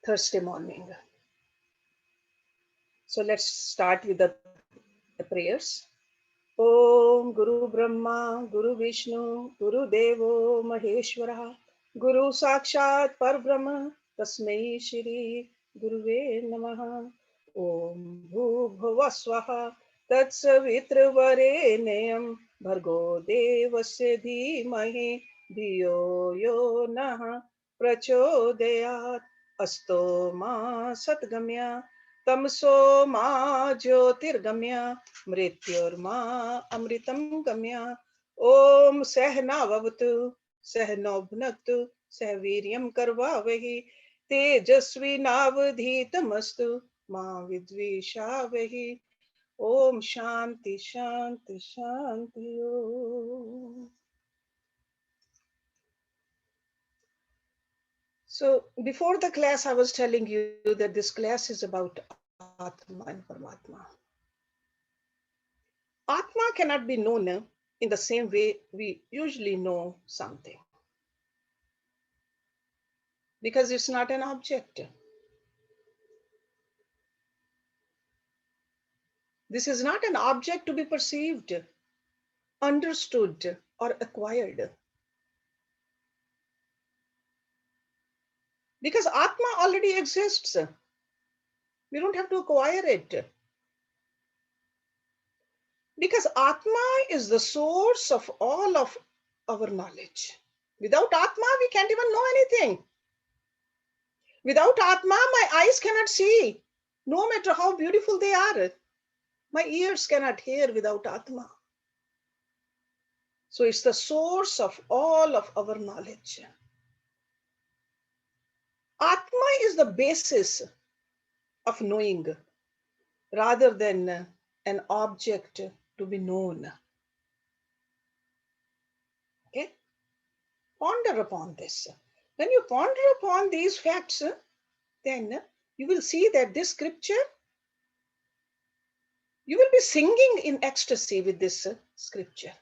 Thursday morning. So let's start with the prayers. Om Guru Brahma, Guru Vishnu, Guru Devo Maheshwara, Guru Sakshat Parbrahma, Tasmai Shri Guruve Namaha. Om Bhubhuva Swaha, Tatsavitrvarenayam, Bhargo Devasya Dhimahi, Dhiyo Yo Naha Prachodayat, Asto Ma Satgamya, Tamso Ma Jyotirgamya, मृत्योर्मा अमृतं गम्य ओम सहनावतु सहनौ भुनक्तु सह वीर्यं करवावहि तेजस्विनावधीतमस्तु मा विद्विषावहि ओम शांति शांति Shanti Om. So before the class I was telling you that this class is about Atma and Paramatma. Atma cannot be known in the same way we usually know something, because it's not an object. This is not an object to be perceived, understood, or acquired. Because Atma already exists. We don't have to acquire it. Because Atma is the source of all of our knowledge. Without Atma, we can't even know anything. Without Atma, my eyes cannot see, no matter how beautiful they are. My ears cannot hear without Atma. So it's the source of all of our knowledge. Atma is the basis of knowing rather than an object to be known. Okay? Ponder upon this. When you ponder upon these facts, then you will see that this scripture, you will be singing in ecstasy with this scripture.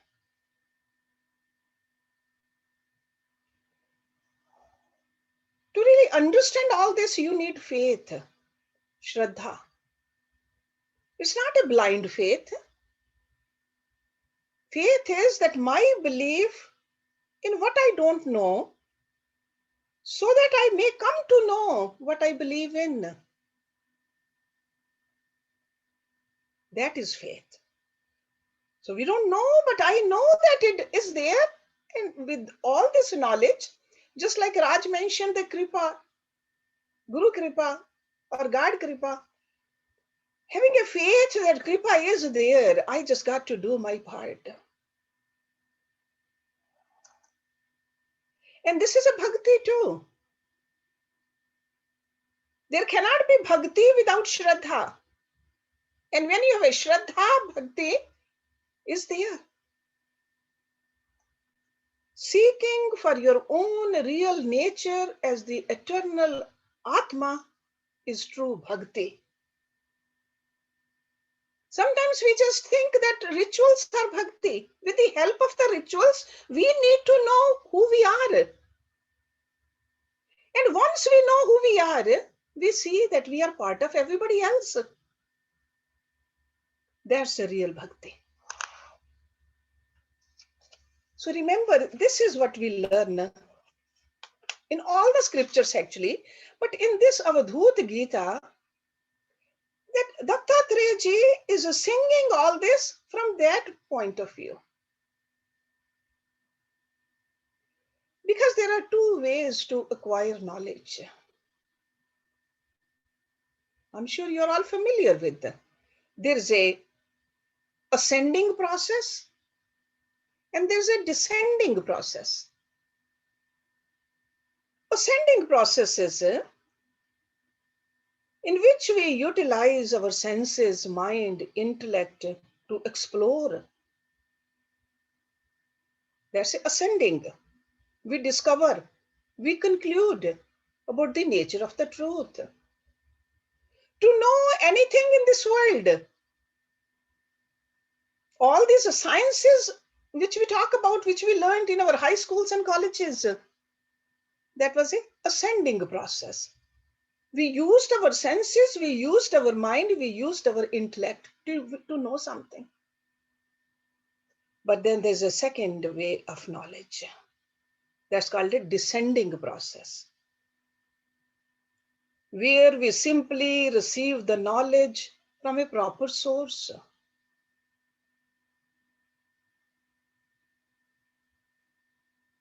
To really understand all this, you need faith, Shraddha. It's not a blind faith. Faith is that my belief in what I don't know, so that I may come to know what I believe in. That is faith. So we don't know, but I know that it is there. And with all this knowledge, just like Raj mentioned the Kripa, Guru Kripa or God Kripa, having a faith that Kripa is there, I just got to do my part. And this is a bhakti too. There cannot be bhakti without Shraddha. And when you have a Shraddha, bhakti is there. Seeking for your own real nature as the eternal Atma is true bhakti. Sometimes we just think that rituals are bhakti. With the help of the rituals, we need to know who we are. And once we know who we are, we see that we are part of everybody else. That's a real bhakti. So remember, this is what we learn in all the scriptures actually, but in this Avadhuta Gita, that Dattatreya ji is singing all this from that point of view. Because there are two ways to acquire knowledge. I'm sure you're all familiar with them. There's a ascending process and there's a descending process. Ascending process is in which we utilize our senses, mind, intellect to explore. That's ascending. We discover, we conclude about the nature of the truth. To know anything in this world, all these sciences which we talk about, which we learned in our high schools and colleges, that was an ascending process. We used our senses, we used our mind, we used our intellect to know something. But then there's a second way of knowledge. That's called a descending process, where we simply receive the knowledge from a proper source.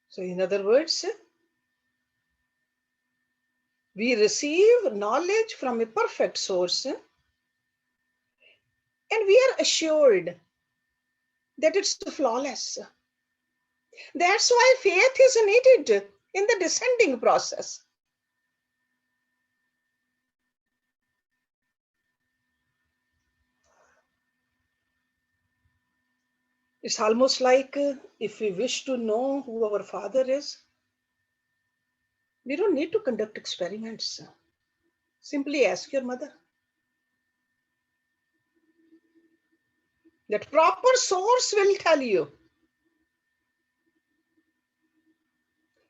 So in other words, we receive knowledge from a perfect source, and we are assured that it's flawless. That's why faith is needed in the descending process. It's almost like if we wish to know who our Father is, we don't need to conduct experiments. Simply ask your mother. That proper source will tell you.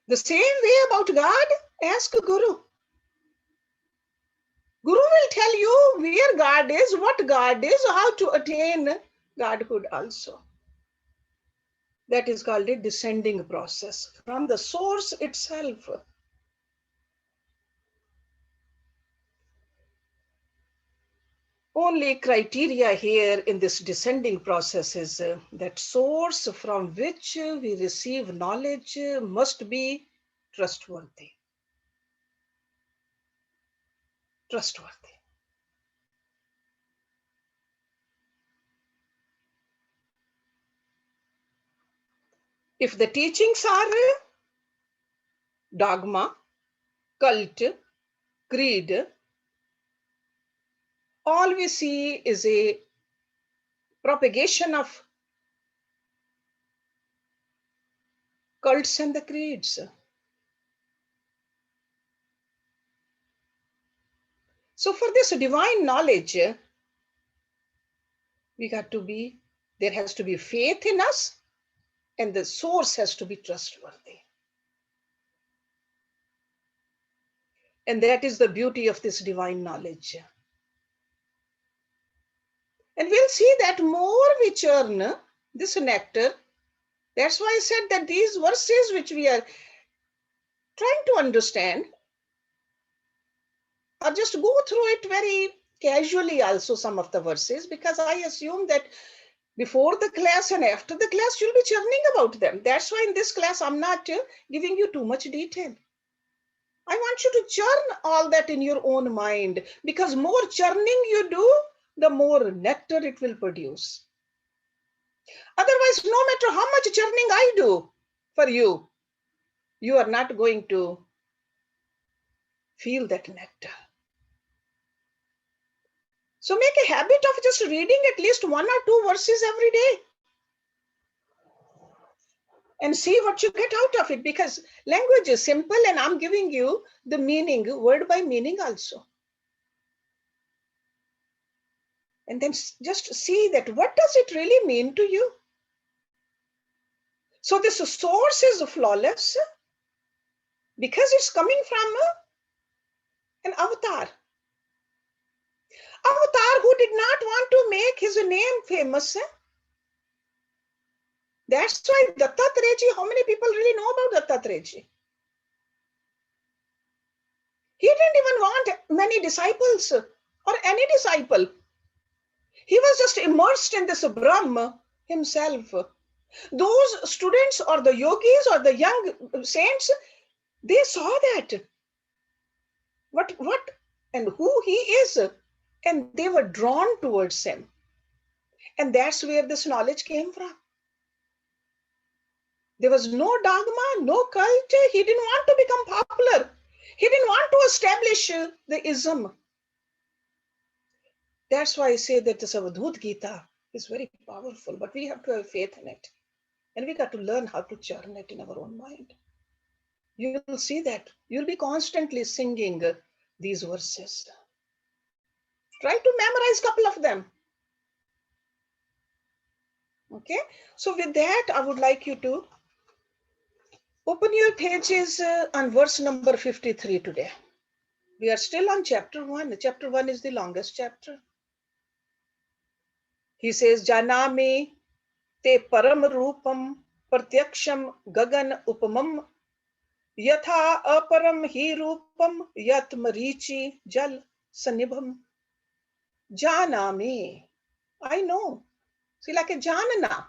The same way about God, ask Guru. Guru will tell you where God is, what God is, how to attain Godhood also. That is called a descending process from the source itself. Only criteria here in this descending process is that source from which we receive knowledge must be trustworthy. Trustworthy. If the teachings are dogma, cult, creed, all we see is a propagation of cults and the creeds. So for this divine knowledge, there has to be faith in us, and the source has to be trustworthy. And that is the beauty of this divine knowledge. And we'll see that more we churn this nectar. That's why I said that these verses which we are trying to understand, or just go through it very casually also, some of the verses, because I assume that before the class and after the class, you'll be churning about them. That's why in this class, I'm not giving you too much detail. I want you to churn all that in your own mind, because more churning you do, the more nectar it will produce. Otherwise, no matter how much churning I do for you, you are not going to feel that nectar. So make a habit of just reading at least 1 or 2 verses every day and see what you get out of it, because language is simple and I'm giving you the meaning, word by meaning also. And then just see that what does it really mean to you? So this source is flawless because it's coming from an avatar. Avatar who did not want to make his name famous. That's why Dattatreya, how many people really know about Dattatreya? He didn't even want many disciples or any disciple. He was just immersed in this Brahma himself. Those students or the yogis or the young saints, they saw that. What and who he is. And they were drawn towards him. And that's where this knowledge came from. There was no dogma, no cult. He didn't want to become popular. He didn't want to establish the ism. That's why I say that this Avadhuta Gita is very powerful, but we have to have faith in it. And we got to learn how to churn it in our own mind. You'll see that. You'll be constantly singing these verses. Try to memorize a couple of them. Okay, so with that, I would like you to open your pages on verse number 53 today. We are still on chapter 1. Chapter 1 is the longest chapter. He says, Janami te param rupam pratyaksham gagan upamam yatha aparam hi rupam yat marichi jal sanibham. Janami. I know. See, like a janana.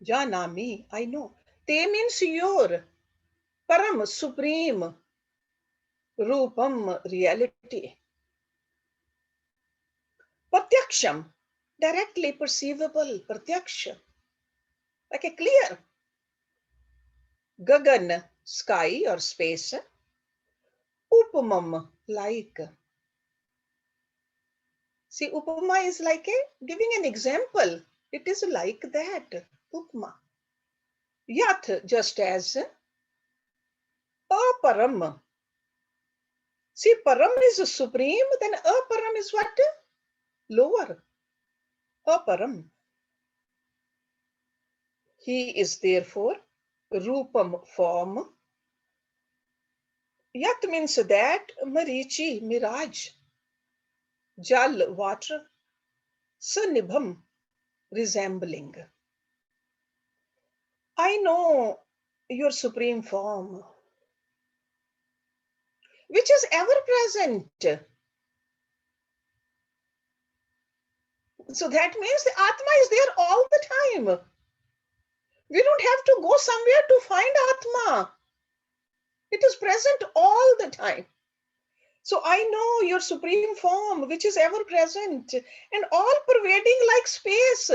Janami. I know. Te means your. Param, supreme. Rupam, reality. Pratyaksham, directly perceivable. Pratyaksha, like a clear. Gagan, sky or space. Upamam, like. See, upama is like a giving an example. It is like that. Upama. Yat, just as. Aparam. See, param is supreme, then aparam is what? Lower. Aparam. He is therefore rupam, form. Yat means that, marichi, mirage. Jal, water. Sanibham, resembling. I know your supreme form, which is ever present. So that means the Atma is there all the time. We don't have to go somewhere to find Atma. It is present all the time. So I know your supreme form, which is ever present and all pervading like space.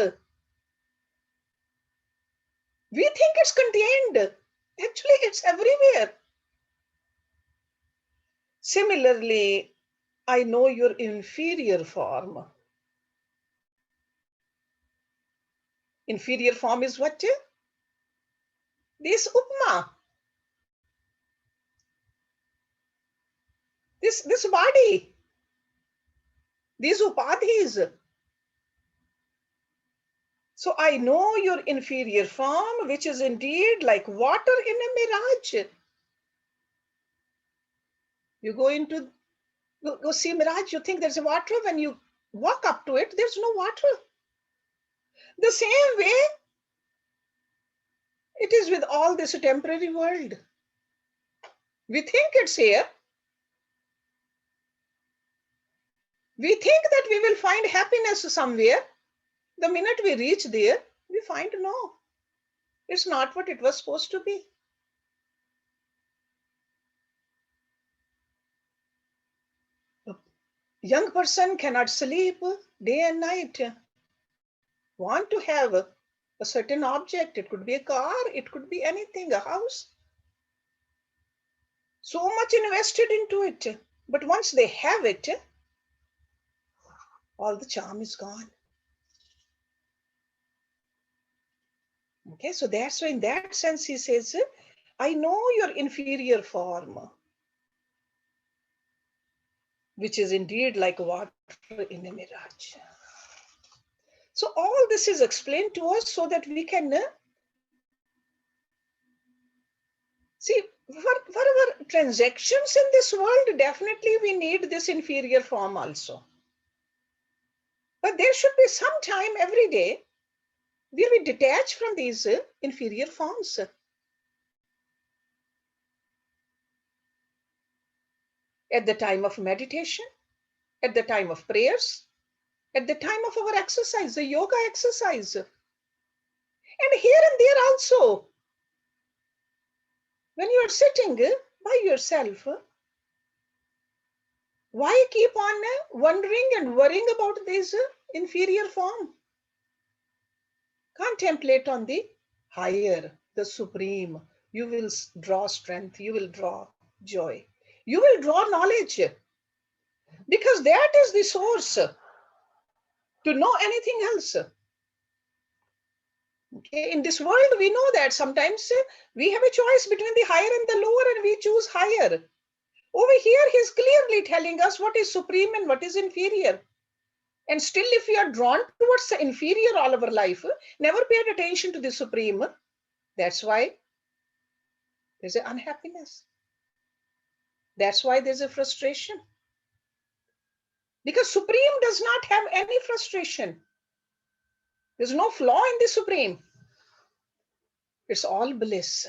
We think it's contained. Actually, it's everywhere. Similarly, I know your inferior form. Inferior form is what? This upma. This body. These upadhis. So I know your inferior form, which is indeed like water in a mirage. You go see mirage, you think there's a water. When you walk up to it, there's no water. The same way it is with all this temporary world. We think it's here. We think that we will find happiness somewhere. The minute we reach there, we find no, it's not what it was supposed to be. A young person cannot sleep day and night. Want to have a certain object. It could be a car, it could be anything, a house. So much invested into it. But once they have it, all the charm is gone. Okay, so that's why in that sense he says, I know your inferior form, which is indeed like water in a mirage. So all this is explained to us so that we can see for our transactions in this world, definitely we need this inferior form also. But there should be some time every day where we detach from these inferior forms. At the time of meditation, at the time of prayers, at the time of our exercise, the yoga exercise. And here and there also, when you are sitting by yourself, why keep on wondering and worrying about this inferior form? Contemplate on the higher, the supreme. You will draw strength, you will draw joy, you will draw knowledge, because that is the source to know anything else. Okay, in this world, we know that sometimes we have a choice between the higher and the lower, and we choose higher. Over here, he's clearly telling us what is supreme and what is inferior. And still, if we are drawn towards the inferior all our life, never paid attention to the supreme, that's why there's an unhappiness. That's why there's a frustration. Because Supreme does not have any frustration. There's no flaw in the Supreme. It's all bliss.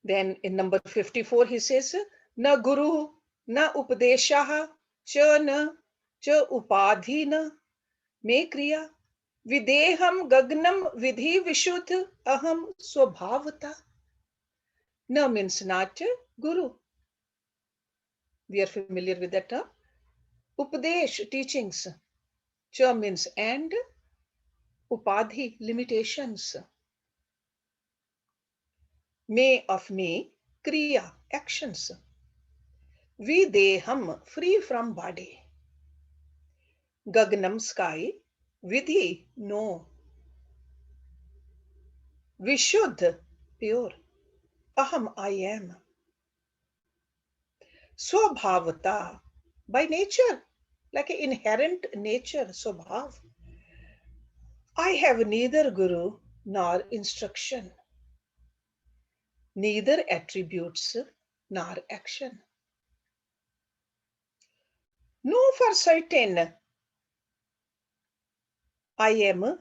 Then in number 54, he says, Na guru, na upadeshaha, cha na, cha upadhi na, me kriya, videham gagnam vidhi vishuddh aham swabhavata. Na means not guru. We are familiar with that term. Upadesh, teachings. Cha means and. Upadhi, limitations. Me of me, kriya, actions. Videham, free from body. Gagnam, sky. Vidhi, no. Vishuddh, pure. Aham, I am. Swabhavata, by nature, like an inherent nature, swabhav. I have neither guru nor instruction, neither attributes nor action. Know for certain I am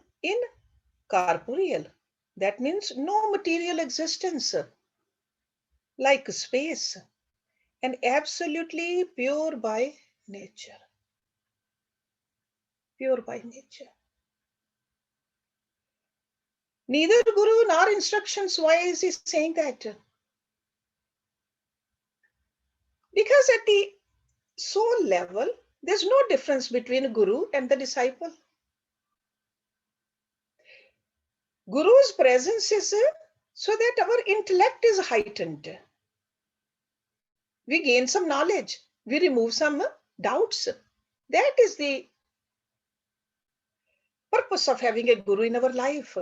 incorporeal. That means no material existence, like space, and absolutely pure by nature. Pure by nature. Neither guru nor instructions. Why is he saying that? Because at the soul level, there's no difference between guru and the disciple. Guru's presence is so that our intellect is heightened. We gain some knowledge. We remove some doubts. That is the purpose of having a guru in our life.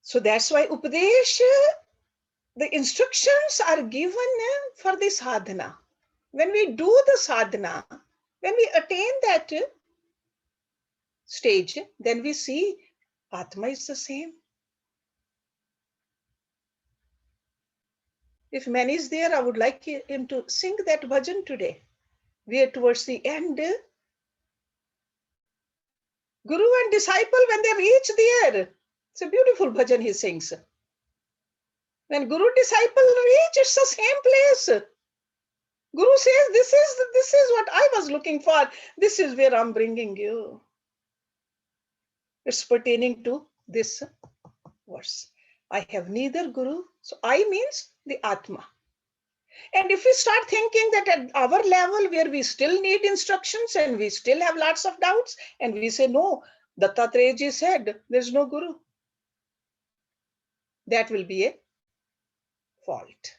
So that's why Upadesh, the instructions are given for the sadhana. When we do the sadhana, when we attain that stage, then we see Atma is the same. If man is there, I would like him to sing that bhajan today. We are towards the end. Guru and disciple, when they reach there, it's a beautiful bhajan he sings. When Guru disciple reach, it's the same place. Guru says, this is what I was looking for. This is where I'm bringing you. It's pertaining to this verse. I have neither Guru. So I means the Atma. And if we start thinking that at our level where we still need instructions and we still have lots of doubts, and we say, no, Dattatreya ji said, there's no Guru. That will be a fault.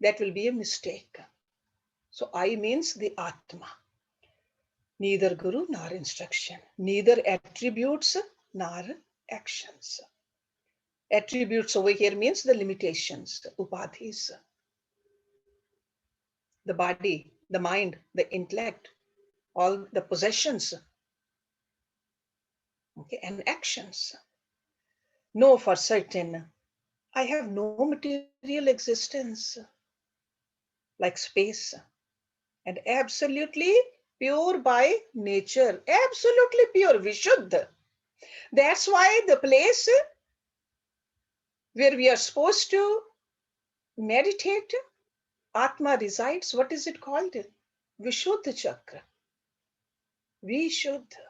That will be a mistake. So I means the Atma. Neither Guru nor instruction, neither attributes nor actions. Attributes over here means the limitations, upadhis. The body, the mind, the intellect, all the possessions, okay, and actions. Know for certain, I have no material existence, like space, and absolutely pure by nature, absolutely pure, Vishuddha. That's why the place where we are supposed to meditate, Atma resides. What is it called? Vishuddha Chakra. Vishuddha.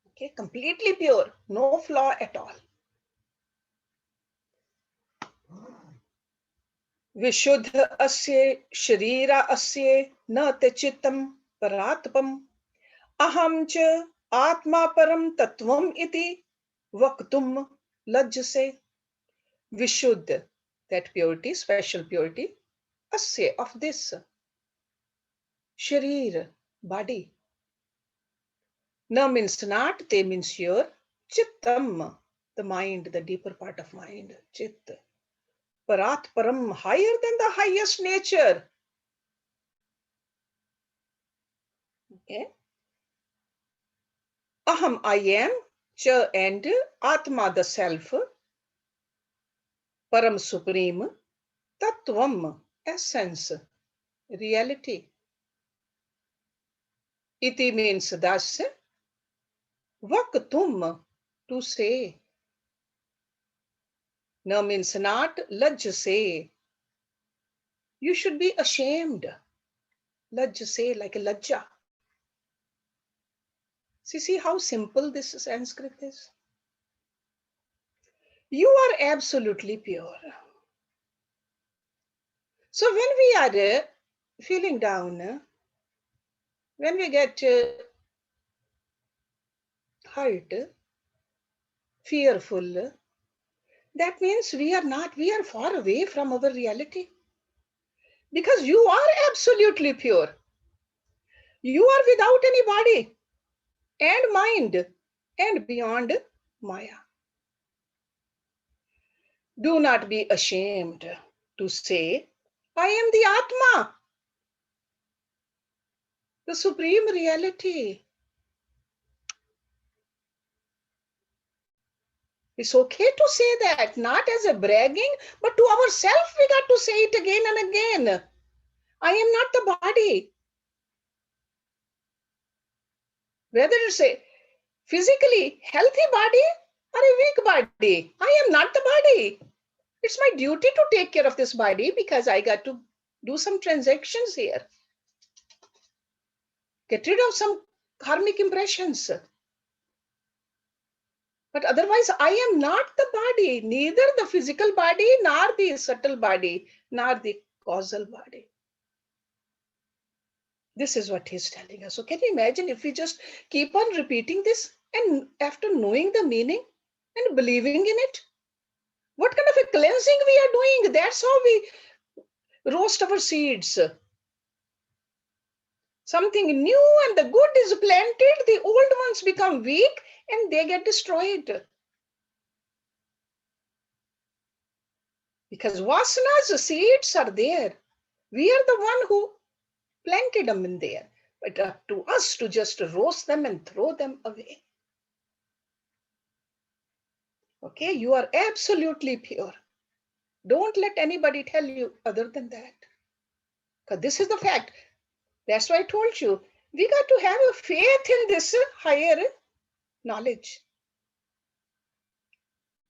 Okay, completely pure, no flaw at all. Vishuddha asye sharira asye na te chittam paratpam aham cha atma param tattvam iti vaktum lajjase. Vishuddha, that purity, special purity, asya, of this. Sharir, body. Na means not, te means your. Chittam, the mind, the deeper part of mind. Chit. Parat param, higher than the highest nature. Okay. Aham, I am, cha, and Atma, the self, Param, supreme, Tattvam, essence, reality. Iti means thus, Vaktum, to say. Na means not, Laj say. You should be ashamed. Laj say, like a lajja. See how simple this Sanskrit is? You are absolutely pure. So when we are feeling down, when we get hurt, fearful, that means we are far away from our reality. Because you are absolutely pure. You are without any body and mind and beyond Maya. Do not be ashamed to say, I am the Atma, the supreme reality. It's okay to say that, not as a bragging, but to ourselves we got to say it again and again. I am not the body. Whether it's a physically healthy body or a weak body, I am not the body. It's my duty to take care of this body because I got to do some transactions here. Get rid of some karmic impressions. But otherwise, I am not the body, neither the physical body, nor the subtle body, nor the causal body. This is what he's telling us. So can you imagine if we just keep on repeating this and after knowing the meaning and believing in it, what kind of a cleansing we are doing? That's how we roast our seeds. Something new and the good is planted, the old ones become weak and they get destroyed. Because vasanas, seeds are there. We are the one who planted them in there. But up to us to just roast them and throw them away. Okay, you are absolutely pure. Don't let anybody tell you other than that. Because this is the fact. That's why I told you, we got to have a faith in this higher knowledge.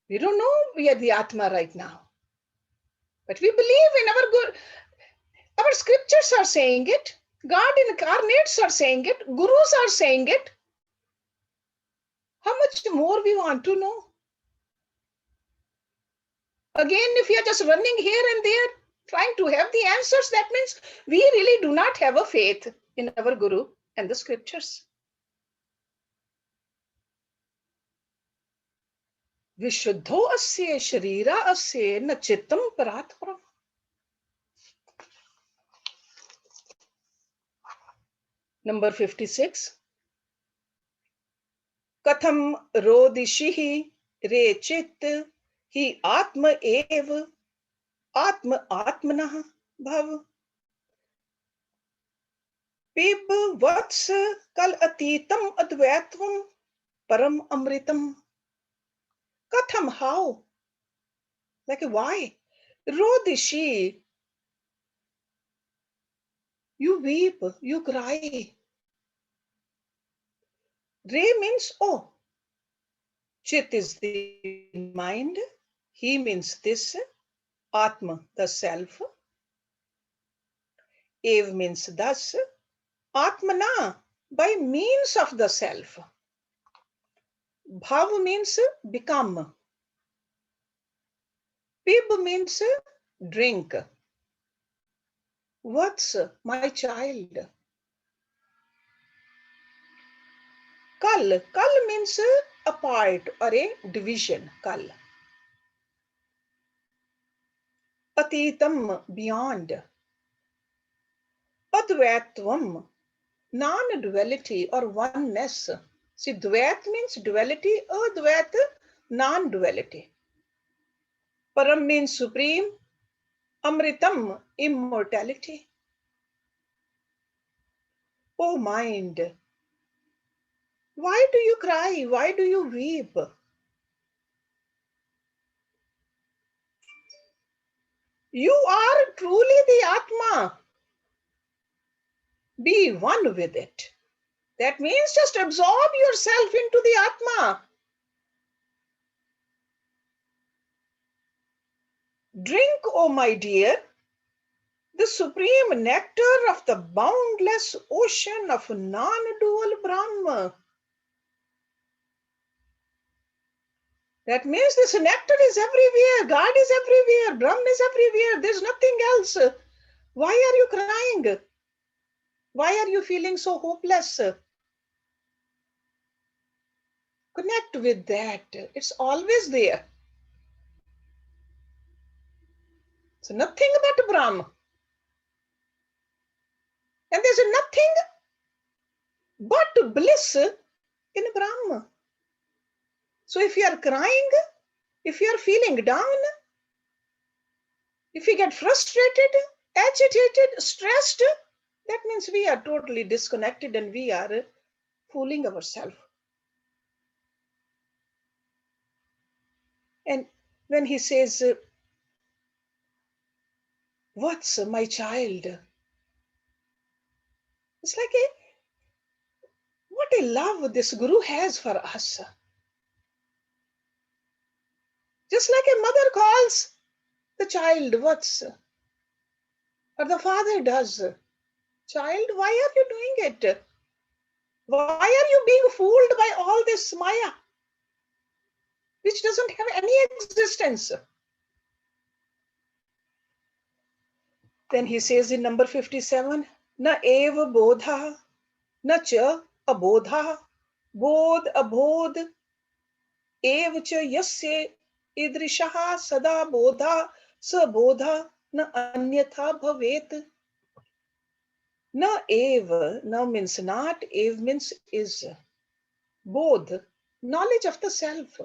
We don't know we are the Atma right now. But we believe in our good. Our scriptures are saying it. God incarnates are saying it. Gurus are saying it. How much more we want to know? Again, if we are just running here and there, trying to have the answers, that means we really do not have a faith in our Guru and the scriptures. Vishuddho asya sharira asya na chittam paratparam. Number 56. Katham rodishihi re chit hi atma ev atma atmanah bhav. Pib vats kal atitam advaitvam param amritam. Katham, how? Like why? Rodishi, you weep, you cry. Re means oh. Chit is the mind. He means this. Atma, the self. Ev means thus. Atmana, by means of the self. Bhav means become. Pib means drink. What's my child? Kal means a part or a division. Kal. Atitam, beyond. Advaitvam, non-duality or oneness. See, dvait means duality, advait, non-duality. Param means supreme, amritam, immortality. O mind, Why do you cry? Why do you weep? You are truly the Atma. Be one with it. That means just absorb yourself into the Atma. Drink, oh my dear, the supreme nectar of the boundless ocean of non-dual Brahma. That means this nectar is everywhere. God is everywhere. Brahma is everywhere. There's nothing else. Why are you crying? Why are you feeling so hopeless? Connect with that. It's always there. So nothing but Brahma. And there's nothing but bliss in Brahma. So if you are crying, if you are feeling down, if you get frustrated, agitated, stressed, that means we are totally disconnected and we are fooling ourselves. And when he says, "What's my child?" It's like what a love this Guru has for us. Just like a mother calls the child, "What's?" Or the father does. "Child, why are you doing it? Why are you being fooled by all this Maya, which doesn't have any existence?" Then he says in number 57, "Na eva bodha, na cha abodha, bodh abodh, ev cha yasya idrishaha sada bodha, sabodha na anyatha bhavet." Na eva, na means not, ev means is. Bodh, knowledge of the self.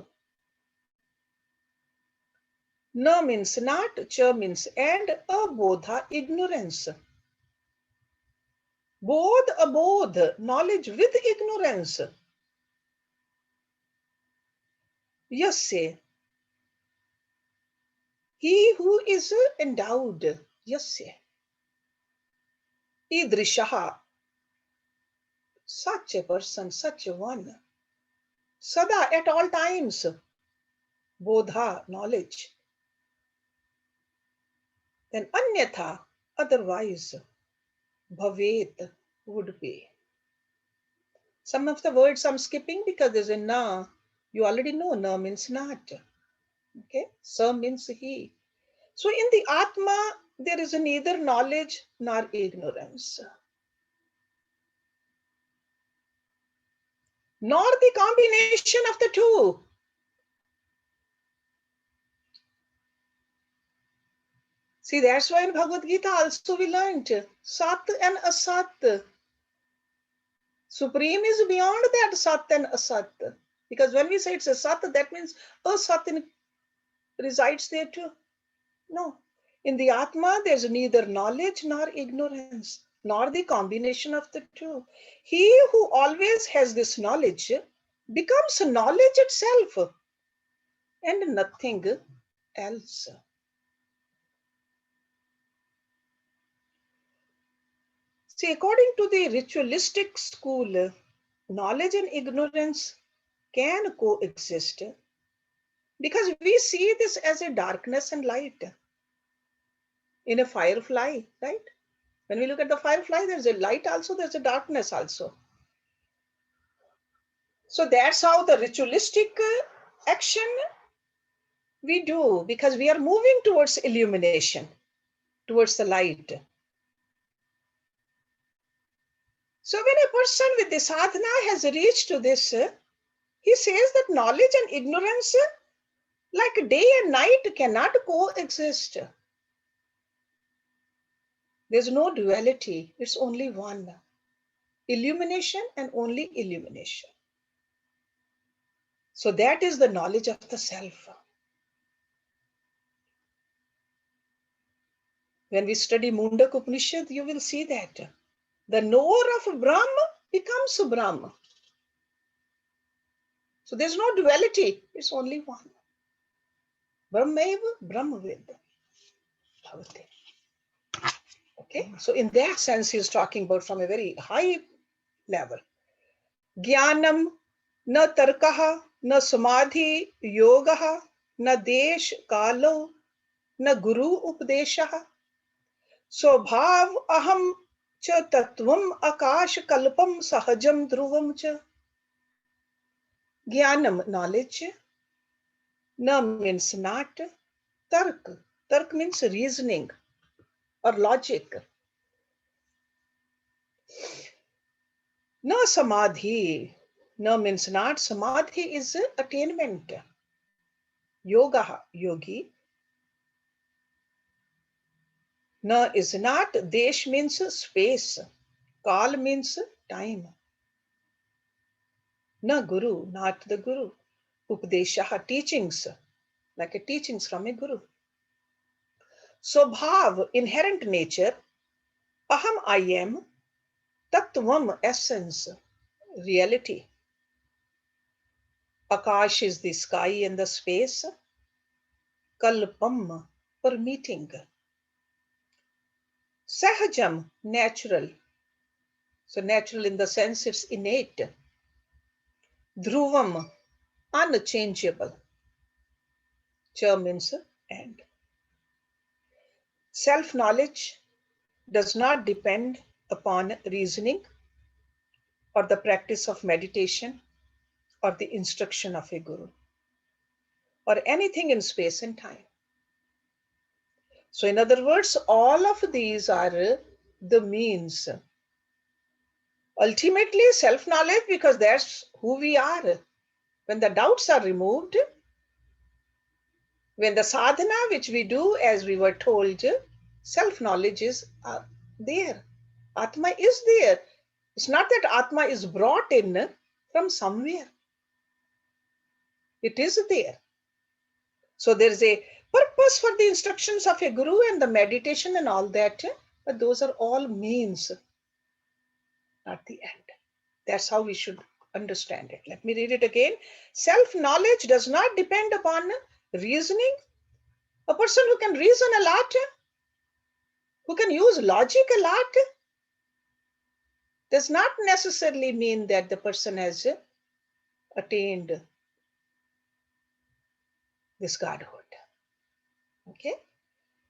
Na means not, cha means and, abodha, ignorance. Bodh, abodh, knowledge with ignorance. Yasya, he who is endowed. Yasya. Idrishaha, such a person, such a one. Sada, at all times. Bodha, knowledge. Then anyatha, otherwise. Bhavet, would be. Some of the words I'm skipping because there's a na. You already know na means not. Okay, sa means he. So in the Atma, there is neither knowledge nor ignorance, nor the combination of the two. See, that's why in Bhagavad Gita also we learned Sat and Asat. Supreme is beyond that Sat and Asat. Because when we say it's a Sat, that means Asat resides there too. No. In the Atma, there's neither knowledge nor ignorance, nor the combination of the two. He who always has this knowledge becomes knowledge itself and nothing else. See, according to the ritualistic school, knowledge and ignorance can coexist because we see this as a darkness and light in a firefly, right? When we look at the firefly, there's a light also, there's a darkness also. So that's how the ritualistic action we do, because we are moving towards illumination, towards the light. So when a person with the sadhana has reached to this, he says that knowledge and ignorance, like day and night, cannot coexist. There's no duality, it's only one. Illumination and only illumination. So that is the knowledge of the self. When we study Mundak Upanishad, you will see that the knower of Brahma becomes Brahma. So there's no duality. It's only one. Brahmaiva Brahmavid Bhavati. Okay. So in that sense, he's talking about from a very high level. Jnanam na tarkaha na samadhi yogaha na desh kalo na guru updeshaha स्वभाव अहम च तत्वम आकाश कल्पम सहजम ध्रुवम च. Jnanam, knowledge. Na means not. Tark. Tark means reasoning or logic. Na samadhi. Na means not. Samadhi is attainment. Yoga, yogi. Na is not. Desh means space. Kal means time. Na guru, not the guru. Updeshaha, teachings, like a teachings from a guru. Swabhav, inherent nature. Aham, I am. Tattvam, essence, reality. Akash is the sky and the space. Kalpam, permitting. Sahajam, natural. So natural in the sense it's innate. Dhruvam, unchangeable. Cha means and. Self-knowledge does not depend upon reasoning or the practice of meditation or the instruction of a guru or anything in space and time. So in other words, all of these are the means. Ultimately, self-knowledge, because that's who we are. When the doubts are removed, when the sadhana which we do, as we were told, self-knowledge is there. Atma is there. It's not that Atma is brought in from somewhere. It is there. So there is a purpose for the instructions of a guru and the meditation and all that, but those are all means, not the end. That's how we should understand it. Let me read it again. Self-knowledge does not depend upon reasoning. A person who can reason a lot, who can use logic a lot, does not necessarily mean that the person has attained this godhood. Okay?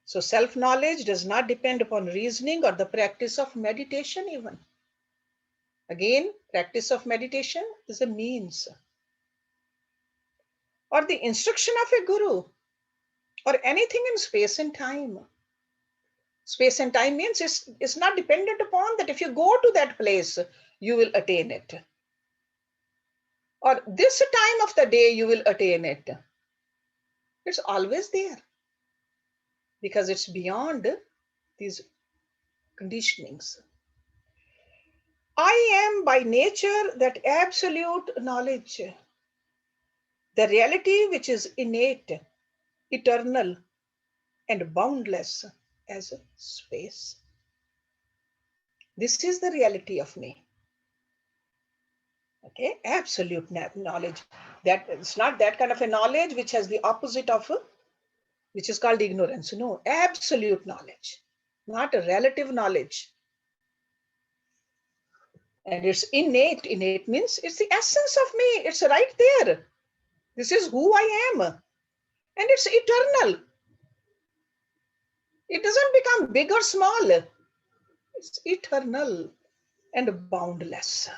So self-knowledge does not depend upon reasoning or the practice of meditation even. Again, practice of meditation is a means. Or the instruction of a guru or anything in space and time. Space and time means it's not dependent upon that if you go to that place, you will attain it. Or this time of the day, you will attain it. It's always there because it's beyond these conditionings. I am by nature that absolute knowledge, the reality which is innate, eternal, and boundless as space. This is the reality of me. Okay, absolute knowledge. That it's not that kind of a knowledge which has the opposite of, which is called ignorance. No, absolute knowledge, not a relative knowledge. And it's innate. Innate means it's the essence of me. It's right there. This is who I am. And it's eternal. It doesn't become big or small. It's eternal and boundless.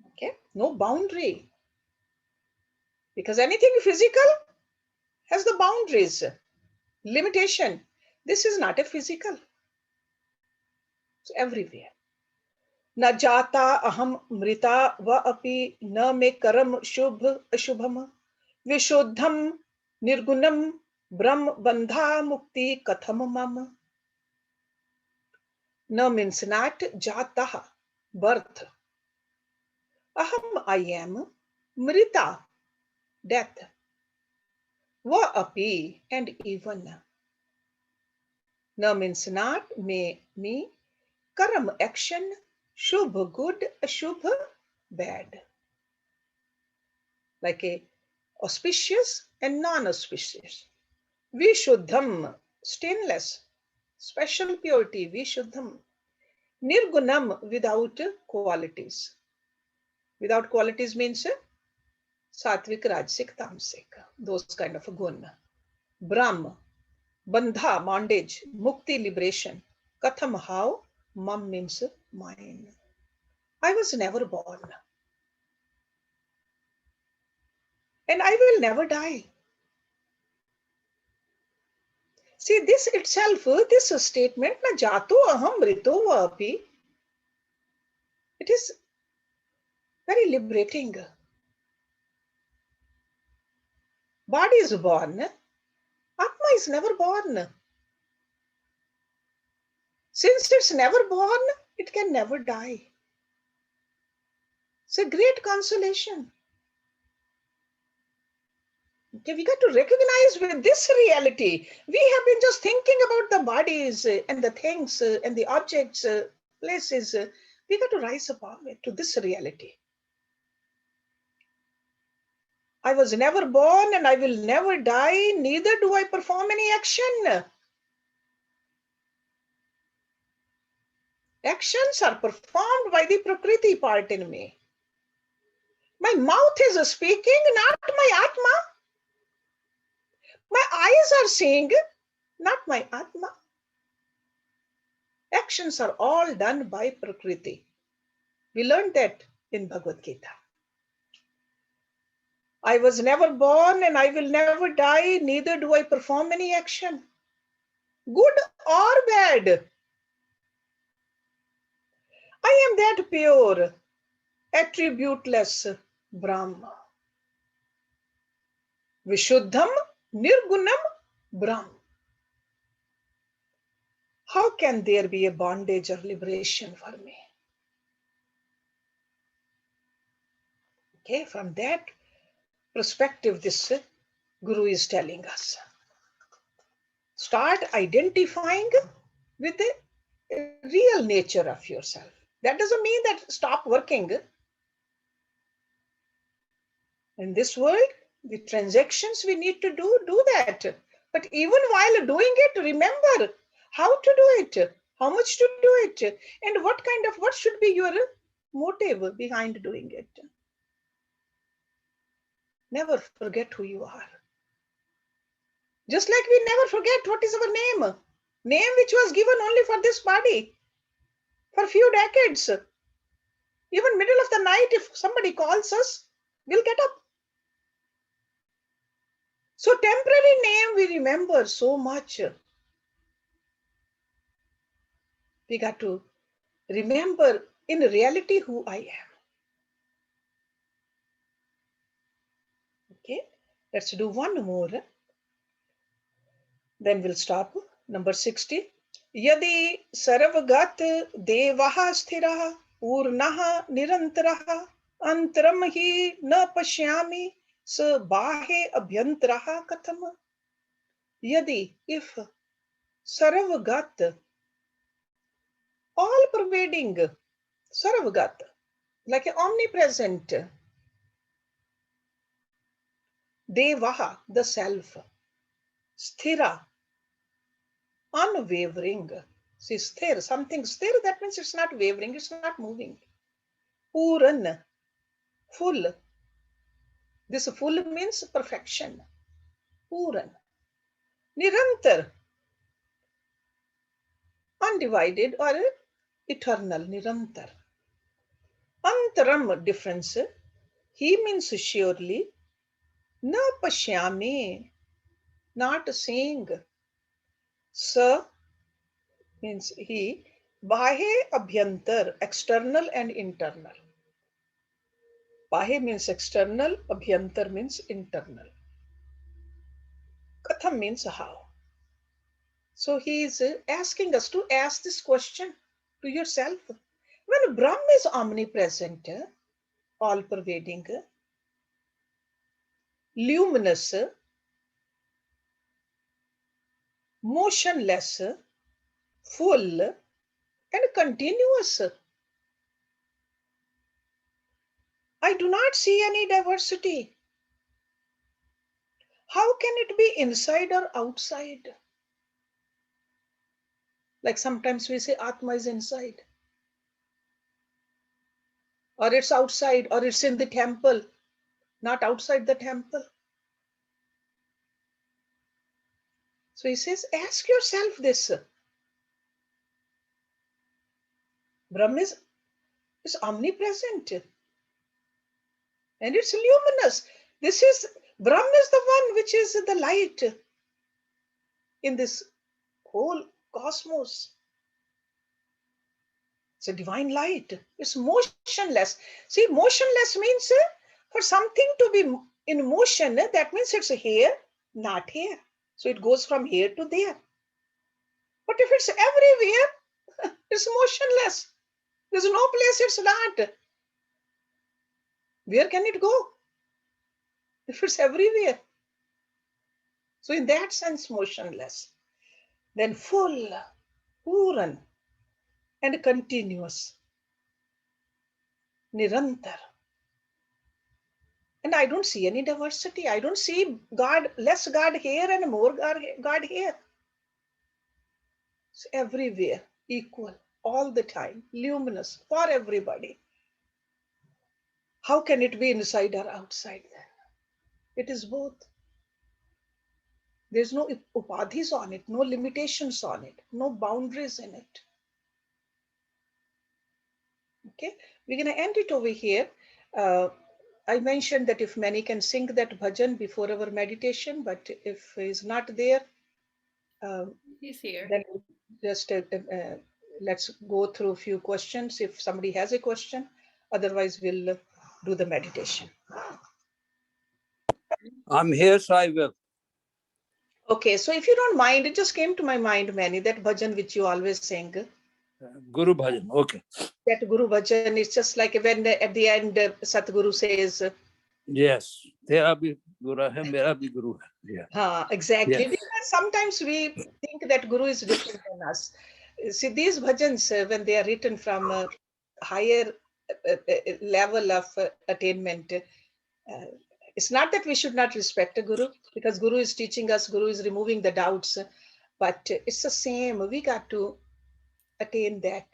Okay, no boundary. Because anything physical has the boundaries, limitation. This is not a physical. It's everywhere. न जाता अहम मृता व अपि न मे करम शुभ अशुभम विशुद्धम निर्गुणम ब्रह्म बंधा मुक्ति कथम मम. न means not, jata, birth. Aham, I am, mrita, death. Va api, and even. न means not, me, karam, action, shubh, good, ashubh, bad. like a auspicious and non-auspicious. Vishuddham, stainless, special purity, Vishuddham. Nirgunam, without qualities. Without qualities means satvik, rajsik, tamsik, those kind of a gun. Brahm, bandha, bondage, mukti, liberation. Katham, how? Mam means mine. I was never born and I will never die. See, this itself, this statement, na jato aham mrito api, it is very liberating. Body is born, Atma is never born. Since it's never born, it can never die. It's a great consolation. Okay, we got to recognize with this reality. We have been just thinking about the bodies and the things and the objects, places. We got to rise above it to this reality. I was never born and I will never die, neither do I perform any action. Actions are performed by the Prakriti part in me. My mouth is speaking, not my Atma. My eyes are seeing, not my Atma. Actions are all done by Prakriti. We learned that in Bhagavad Gita. I was never born and I will never die, neither do I perform any action, good or bad. I am that pure, attributeless Brahma. Vishuddham Nirgunam Brahm. How can there be a bondage or liberation for me? Okay, from that perspective, this Guru is telling us. Start identifying with the real nature of yourself. That doesn't mean that stop working. In this world, the transactions we need to do that. But even while doing it, remember how to do it, how much to do it, and what should be your motive behind doing it. Never forget who you are. Just like we never forget what is our name which was given only for this body for a few decades. Even middle of the night, if somebody calls us, we'll get up. So temporary name we remember so much. We got to remember in reality who I am. Okay, let's do one more. Then we'll stop. Number 60. Yadi sarvagat devaha sthiraha urnaha nirantaraha antaram hi na pashyami sa bahe abhyantaraha katham. Yadi, if sarvagat, all pervading, sarvagat, like an omnipresent, devaha, the self, sthira, unwavering. See, sthir, something sthir, that means it's not wavering, it's not moving. Puran, full. This full means perfection. Puran. Nirantar, undivided or eternal, nirantar. Antaram, difference. He means surely. Na pashyami, not seeing. Sa means he. Bahe abhyantar, external and internal. Bahe means external, abhyantar means internal. Katham means how. So he is asking us to ask this question to yourself. When Brahm is omnipresent, all pervading, luminous, motionless, full, and continuous, I do not see any diversity. How can it be inside or outside? Like sometimes we say Atma is inside, or it's outside, or it's in the temple, not outside the temple. So he says, ask yourself this. Brahma is omnipresent and it's luminous. This is Brahma is the one which is the light in this whole cosmos. It's a divine light. It's motionless. See, motionless means for something to be in motion, that means it's here, not here. So it goes from here to there. But if it's everywhere, it's motionless. There's no place it's not. Where can it go if it's everywhere? So in that sense, motionless. Then full, Puran, and continuous, Nirantar. And I don't see any diversity. I don't see God, less God here and more God here. It's everywhere, equal, all the time, luminous for everybody. How can it be inside or outside then? It is both. There's no upadhis on it, no limitations on it, no boundaries in it. Okay, we're going to end it over here. I mentioned that if many can sing that bhajan before our meditation, but if he's not there, he's here. Then just let's go through a few questions if somebody has a question. Otherwise, we'll do the meditation. I'm here, so I will. Okay, so if you don't mind, it just came to my mind, Mani, that bhajan which you always sing. Guru Bhajan, okay. That Guru bhajan is just like when at the end Satguru says, yes, Tera bhi Guru hai, mera bhi Guru hai. Yeah. Exactly. Yes. Because sometimes we think that Guru is different than us. See, these bhajans, when they are written from a higher level of attainment, it's not that we should not respect a Guru, because Guru is teaching us, Guru is removing the doubts, but it's the same. We got to attain that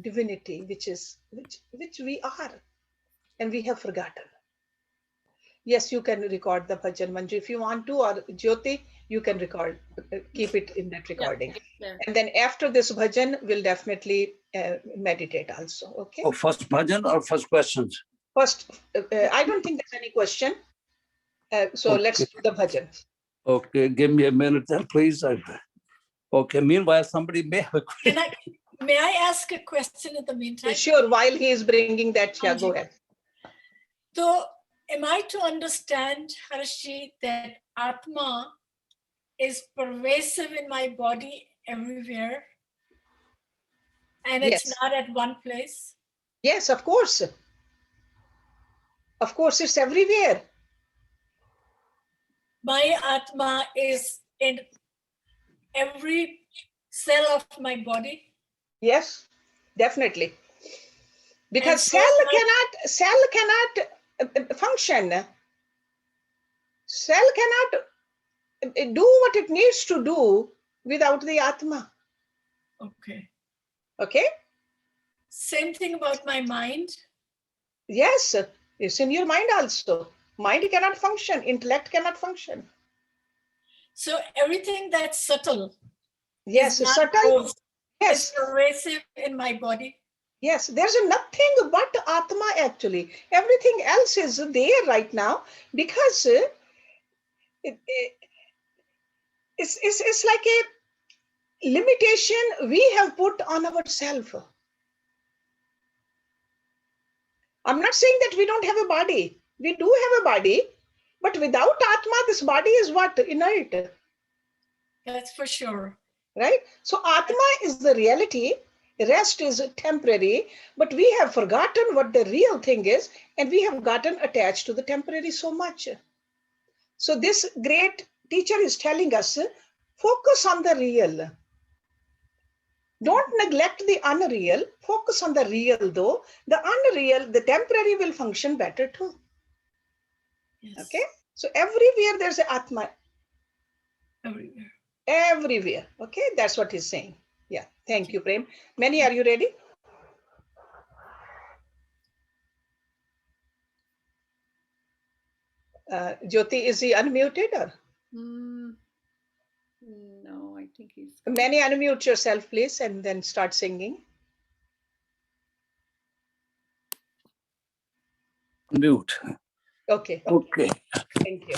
divinity, which we are, and we have forgotten. Yes, you can record the bhajan, Manju, if you want to, or Jyoti, you can record, keep it in that recording. Yeah. And then after this bhajan, we'll definitely meditate also. Okay. Oh, first bhajan or first questions? First, I don't think there's any question. So okay. Let's do the bhajan. Okay, give me a minute then, please. Okay, meanwhile, somebody may have a question. May I ask a question in the meantime? Sure, while he is bringing that, yeah, go ahead. So, am I to understand, Hersh, that Atma is pervasive in my body everywhere? And it's Yes. not at one place? Yes, of course. Of course, it's everywhere. My Atma is in every cell of my body? Yes, definitely. Because so cell cannot function. Cell cannot do what it needs to do without the Atma. Okay. Okay? Same thing about my mind? Yes, it's in your mind also. Mind cannot function, intellect cannot function. So everything that's subtle, yes, is subtle, yes, is pervasive in my body. Yes, there's nothing but Atma actually. Everything else is there right now because it's like a limitation we have put on ourselves. I'm not saying that we don't have a body. We do have a body, but without Atma, this body is what? Inert. That's for sure. Right? So Atma is the reality. Rest is temporary, but we have forgotten what the real thing is, and we have gotten attached to the temporary so much. So this great teacher is telling us, focus on the real. Don't neglect the unreal. Focus on the real though. The unreal, the temporary will function better too. Yes. Okay? So everywhere there's an Atma. Everywhere. Everywhere. Okay, that's what he's saying. Yeah, thank you, Prem. Many, are you ready? Jyoti, is he unmuted or? Mm, no, I think he's. Many, unmute yourself, please, and then start singing. Mute. Okay. Okay. Thank you.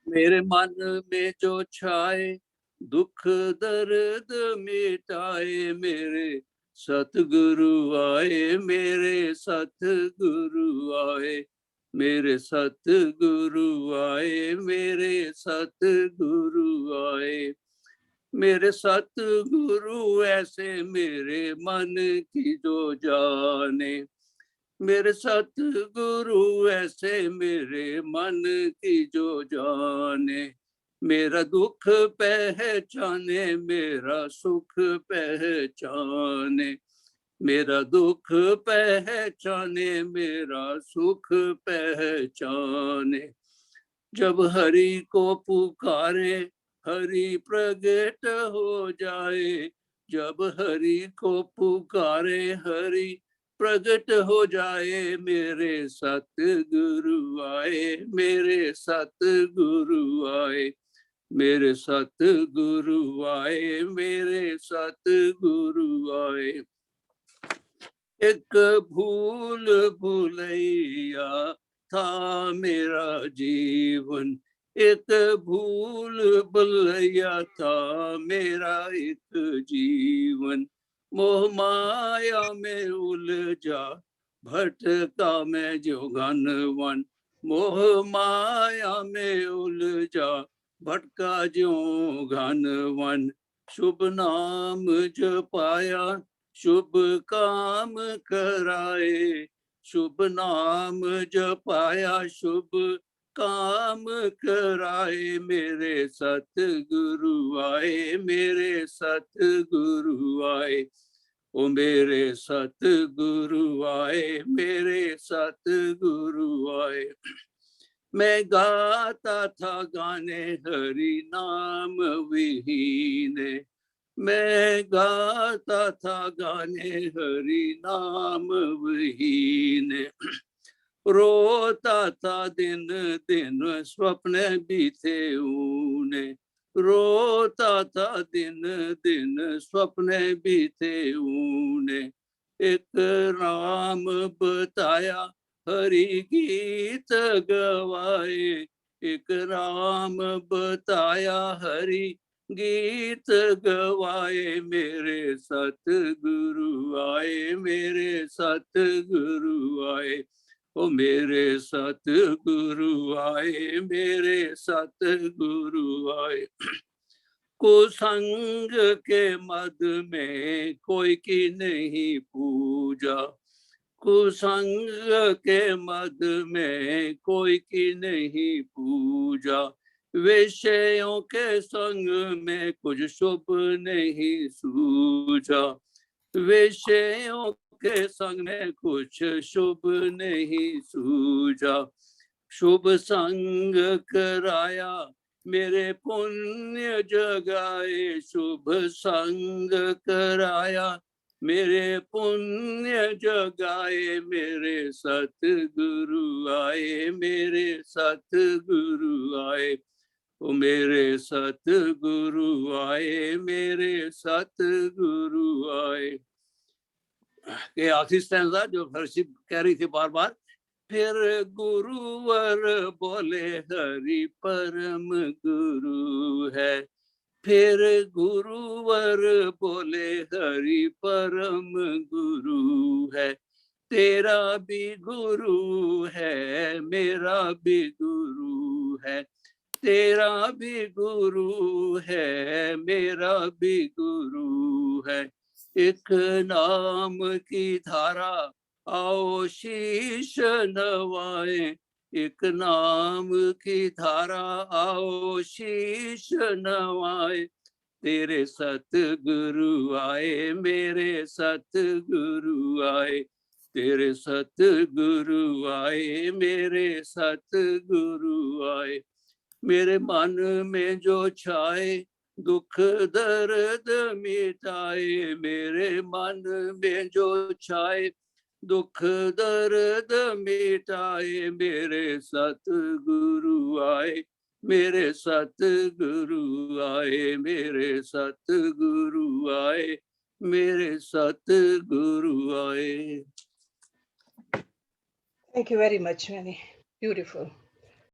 मेरे मन में जो छाए दुख दर्द मिटाए मेरे सतगुरु आए, मेरे सतगुरु आए, मेरे सतगुरु आए, मेरे सतगुरु आए, मेरे सतगुरु ऐसे मेरे मन की जो जाने, मेरे सतगुरु ऐसे मेरे मन की जो जाने, मेरा दुख पहचाने मेरा सुख पहचाने, मेरा दुख पहचाने मेरा सुख पहचाने, जब हरि को पुकारे हरि प्रगट हो जाए, जब हरि को पुकारे हरि प्रगट हो जाए, मेरे सतगुरु आए, मेरे सतगुरु आए, मेरे सतगुरु आए, मेरे सतगुरु आए, एक भूल भुलैया था मेरा जीवन, एक भूल भुलैया था मेरा एक जीवन, मोह माया में उलझा भटका मैं जो घनवन, मोह माया में उलझा भटका जो घनवन, शुभ नाम जपाया शुभ काम कराए, शुभ नाम जपाया शुभ काम कराए, मेरे सतगुरु आए, मेरे सतगुरु आए, ओ मेरे सतगुरु आए, मेरे सतगुरु आए, मैं गाता था गाने हरि नाम विहीने, मैं गाता था गाने हरि नाम विहीने, रोता था दिन दिन स्वप्न बीते ऊने, रोता था दिन दिन स्वप्न बीते ऊने, एक राम बताया हरि गीत गवाए, एक राम बताया हरि गीत गवाए, मेरे सतगुरु आए, मेरे सतगुरु आए, ओ मेरे सतगुरु आए, मेरे सतगुरु आए, कुसंग के मद में कोई की नहीं पूजा, कुसंग के मद में कोई की नहीं पूजा, विषयों के संग में कुछ शुभ नहीं सूझा, विषयों के संग में कुछ शुभ नहीं सूझा, शुभ संग कराया मेरे पुण्य जगाए, शुभ संग कराया मेरे पुण्य जगाए, मेरे सतगुरु आए, मेरे सतगुरु आए, ओ मेरे सतगुरु आए, मेरे सतगुरु आए। ये आखिरी स्टैंजा जो हर्ष कह रही थी बार बार, फिर गुरुवर बोले हरि परम गुरु है, फिर गुरुवर बोले हरि परम गुरु है, तेरा भी गुरु है मेरा भी गुरु है, तेरा भी गुरु है मेरा भी गुरु है, एक नाम की धारा आओ शीश नवाए, एक नाम की धारा आओ शीश नवाए, तेरे सतगुरु आए, मेरे सतगुरु आए, तेरे सतगुरु आए, मेरे सतगुरु आए। मेरे मन में जो छाए, दुख दर्द मिटाए। मेरे मन में जो छाए, दुख दर्द मिटाए। मेरे सतगुरु आए, मेरे सतगुरु आए। मेरे सतगुरु आए, मेरे सतगुरु आए। Thank you very much, Mani. Beautiful.